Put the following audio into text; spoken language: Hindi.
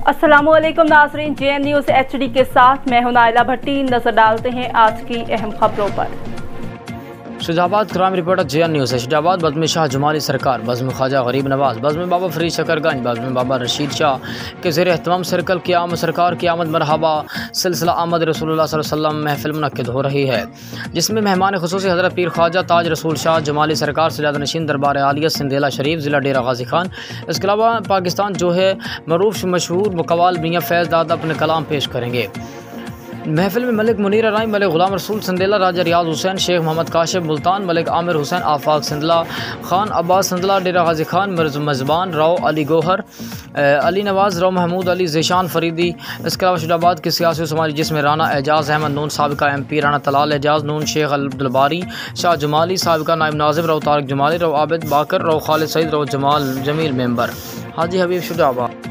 अस्सलामुअलैकुम नाज़रीन, JN न्यूज़ HD के साथ मैं हूं नाइला भट्टी। नजर डालते हैं आज की अहम खबरों पर। Shujabad crime reporter JN news. Shujabad Bazm Shah Jumali Sarkar, Bazm Khwaja गरीब नवाज़, बज़्म बाबा फरीद शकरगंज, बज़्म बाबा रशीद शाह के ज़ेर एहतमाम सर्कल क़याम सरकार की आमद मरहबा सिलसिला आमद रसूलुल्लाह सल्लल्लाहु अलैहि वसल्लम महफिल मुनक्किद हो रही है, जिसमें मेहमान खुसूसी हज़रत पीर ख्वाजा ताज रसूल शाह जुमाली सरकार सजादा नशीन दरबार आलिया सिंधेला शरीफ ज़िला डेरा गाजी खान। इसके अलावा पाकिस्तान जो है मरूफ मशहूर मुकवाल मियाँ फैज़ दादा अपने कलाम पेश करेंगे। महफिल में मलिक मुनीर राय, मलिक ग़ुलाम रसूल सिंधेला, राजा रियाज हुसैन, शेख मोहम्मद काशिफ मुल्तान, मलिक आमिर हुसैन आफाक सिंधला, खान अब्बास सिंधला डेरा गाजी खान, मज़बान राव अली गोहर, अली नवाज़ राव महमूद अली ज़ेशान फरीदी। इसके अलावा शुजाबाद के सियासी समाजी जिसमें राना एजाज़ अहमद नून, साबिका MP राना तलाल एजाज़ नून, शेख अब्दुलबारी शाह जुमाली, साबिका नायब नाज़िम राव तारिक जुमाली, राव आबिद बाकर, राव खालिद सईद, राव जमील मेंबर, हाजी हबीब शुजाबाद।